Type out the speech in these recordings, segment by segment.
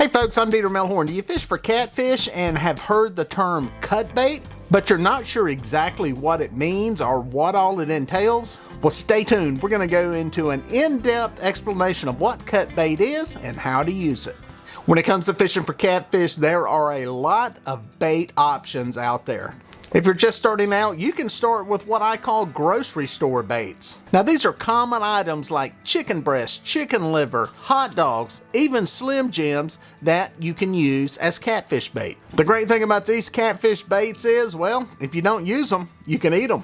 Hey folks, I'm Melhorn. Do you fish for catfish and have heard the term cut bait, but you're not sure exactly what it means or what all it entails? Well, stay tuned. We're going to go into an in-depth explanation of what cut bait is and how to use it. When it comes to fishing for catfish, there are a lot of bait options out there. If you're just starting out, you can start with what I call grocery store baits. Now these are common items like chicken breast, chicken liver, hot dogs, even Slim Jims that you can use as catfish bait. The great thing about these catfish baits is, well, if you don't use them, you can eat them.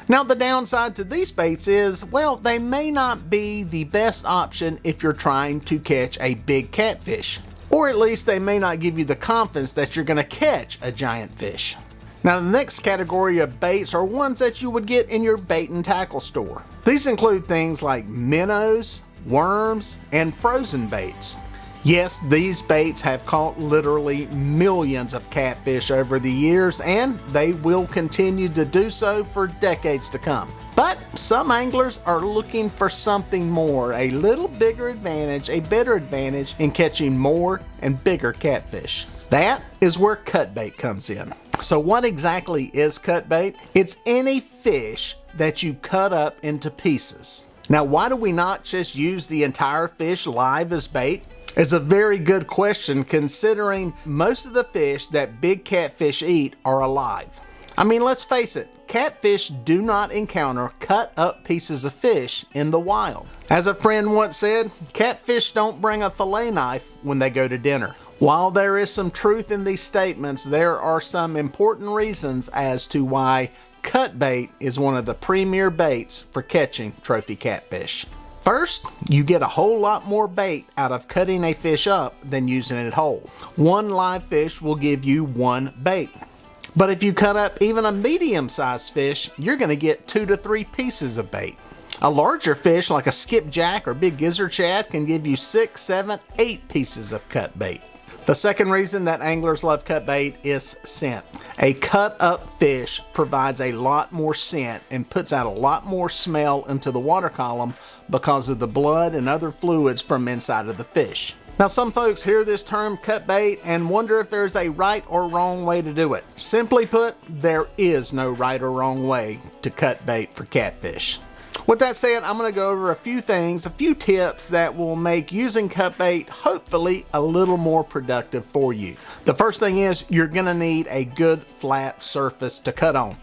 Now the downside to these baits is, well, they may not be the best option if you're trying to catch a big catfish. Or at least they may not give you the confidence that you're going to catch a giant fish. Now the next category of baits are ones that you would get in your bait and tackle store. These include things like minnows, worms, and frozen baits. Yes, these baits have caught literally millions of catfish over the years, and they will continue to do so for decades to come. But some anglers are looking for something more, a little bigger advantage, a better advantage in catching more and bigger catfish. That is where cut bait comes in. So what exactly is cut bait? It's any fish that you cut up into pieces. Now, why do we not just use the entire fish live as bait? It's a very good question considering most of the fish that big catfish eat are alive. I mean, let's face it, catfish do not encounter cut up pieces of fish in the wild. As a friend once said, catfish don't bring a fillet knife when they go to dinner. While there is some truth in these statements, there are some important reasons as to why cut bait is one of the premier baits for catching trophy catfish. First, you get a whole lot more bait out of cutting a fish up than using it whole. One live fish will give you one bait. But if you cut up even a medium-sized fish, you're going to get 2 to 3 pieces of bait. A larger fish like a skipjack or big gizzard shad can give you 6, 7, 8 pieces of cut bait. The second reason that anglers love cut bait is scent. A cut up fish provides a lot more scent and puts out a lot more smell into the water column because of the blood and other fluids from inside of the fish. Now some folks hear this term cut bait and wonder if there's a right or wrong way to do it. Simply put, there is no right or wrong way to cut bait for catfish. With that said, I'm going to go over a few things, a few tips that will make using cut bait hopefully a little more productive for you. The first thing is you're going to need a good flat surface to cut on.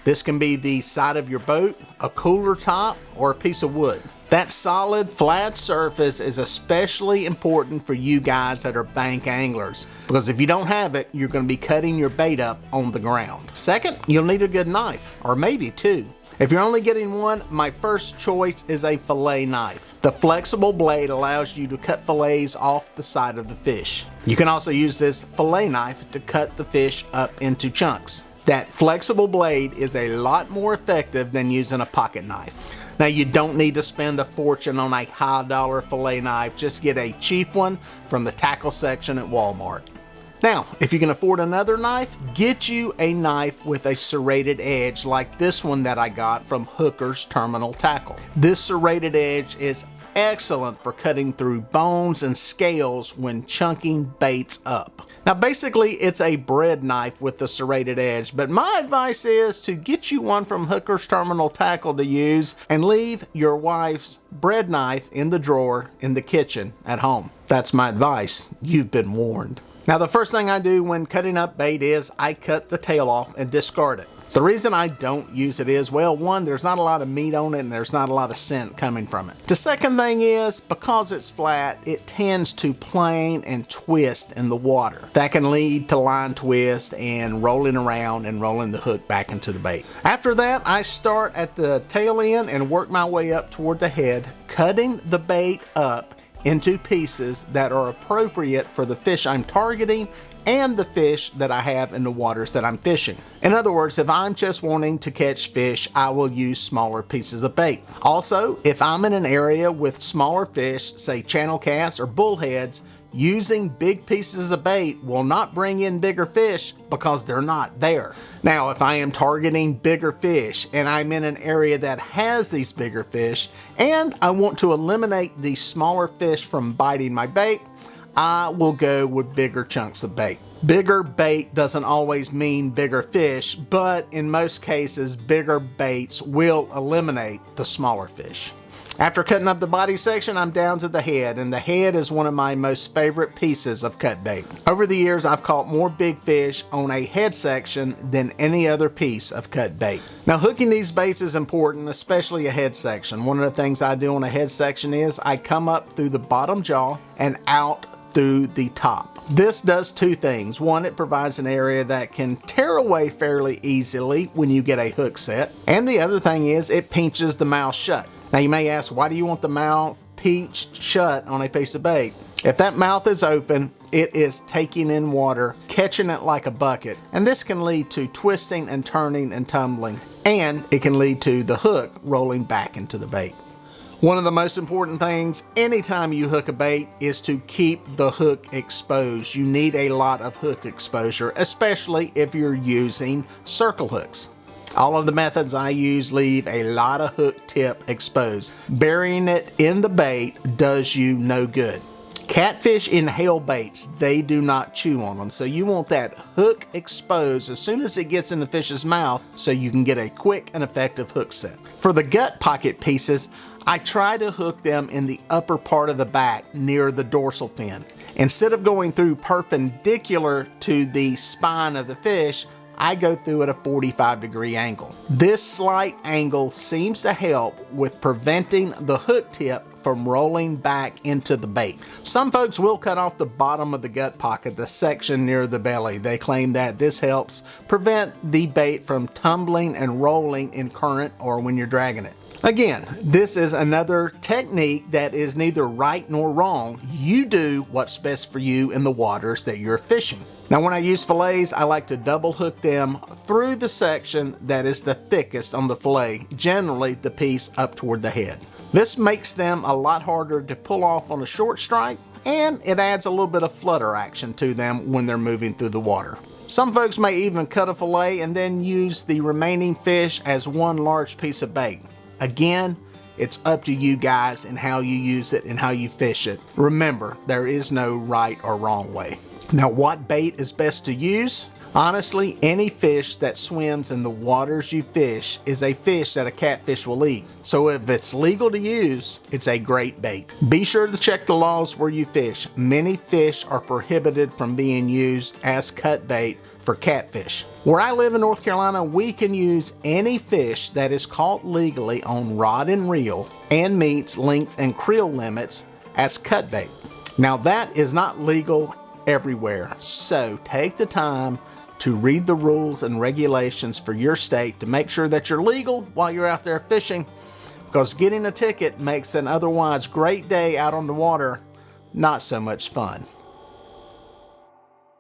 This can be the side of your boat, a cooler top, or a piece of wood. That solid flat surface is especially important for you guys that are bank anglers, because if you don't have it, you're going to be cutting your bait up on the ground. Second, you'll need a good knife, or maybe 2. If you're only getting one, my first choice is a fillet knife. The flexible blade allows you to cut fillets off the side of the fish. You can also use this fillet knife to cut the fish up into chunks. That flexible blade is a lot more effective than using a pocket knife. Now you don't need to spend a fortune on a high-dollar fillet knife, just get a cheap one from the tackle section at Walmart. Now, if you can afford another knife, get you a knife with a serrated edge like this one that I got from Hooker's Terminal Tackle. This serrated edge is excellent for cutting through bones and scales when chunking baits up. Now basically it's a bread knife with the serrated edge, but my advice is to get you one from Hooker's Terminal Tackle to use and leave your wife's bread knife in the drawer in the kitchen at home. That's my advice. You've been warned. Now the first thing I do when cutting up bait is I cut the tail off and discard it. The reason I don't use it is, well, one, there's not a lot of meat on it and there's not a lot of scent coming from it. The second thing is, because it's flat, it tends to plane and twist in the water. That can lead to line twist and rolling around and rolling the hook back into the bait. After that, I start at the tail end and work my way up toward the head, cutting the bait up into pieces that are appropriate for the fish I'm targeting and the fish that I have in the waters that I'm fishing. In other words, if I'm just wanting to catch fish, I will use smaller pieces of bait. Also, if I'm in an area with smaller fish, say channel casts or bullheads, using big pieces of bait will not bring in bigger fish because they're not there. Now, if I am targeting bigger fish and I'm in an area that has these bigger fish and I want to eliminate the smaller fish from biting my bait, I will go with bigger chunks of bait. Bigger bait doesn't always mean bigger fish, but in most cases, bigger baits will eliminate the smaller fish. After cutting up the body section, I'm down to the head, and the head is one of my most favorite pieces of cut bait. Over the years, I've caught more big fish on a head section than any other piece of cut bait. Now, hooking these baits is important, especially a head section. One of the things I do on a head section is I come up through the bottom jaw and out through the top. This does two things. One, it provides an area that can tear away fairly easily when you get a hook set. And the other thing is it pinches the mouth shut. Now you may ask, why do you want the mouth pinched shut on a piece of bait? If that mouth is open, it is taking in water, catching it like a bucket, and this can lead to twisting and turning and tumbling, and it can lead to the hook rolling back into the bait. One of the most important things anytime you hook a bait is to keep the hook exposed. You need a lot of hook exposure, especially if you're using circle hooks. All of the methods I use leave a lot of hook tip exposed. Burying it in the bait does you no good. Catfish inhale baits, they do not chew on them, so you want that hook exposed as soon as it gets in the fish's mouth so you can get a quick and effective hook set. For the gut pocket pieces, I try to hook them in the upper part of the back near the dorsal fin. Instead of going through perpendicular to the spine of the fish, I go through at a 45-degree angle. This slight angle seems to help with preventing the hook tip from rolling back into the bait. Some folks will cut off the bottom of the gut pocket, the section near the belly. They claim that this helps prevent the bait from tumbling and rolling in current or when you're dragging it. Again, this is another technique that is neither right nor wrong. You do what's best for you in the waters that you're fishing. Now, when I use fillets, I like to double hook them through the section that is the thickest on the fillet, generally the piece up toward the head. This makes them a lot harder to pull off on a short strike, and it adds a little bit of flutter action to them when they're moving through the water. Some folks may even cut a fillet and then use the remaining fish as one large piece of bait. Again, it's up to you guys and how you use it and how you fish it. Remember, there is no right or wrong way. Now, what bait is best to use? Honestly, any fish that swims in the waters you fish is a fish that a catfish will eat. So if it's legal to use, it's a great bait. Be sure to check the laws where you fish. Many fish are prohibited from being used as cut bait for catfish. Where I live in North Carolina, we can use any fish that is caught legally on rod and reel and meets length and creel limits as cut bait. Now, that is not legal everywhere, so take the time to read the rules and regulations for your state to make sure that you're legal while you're out there fishing, because getting a ticket makes an otherwise great day out on the water not so much fun.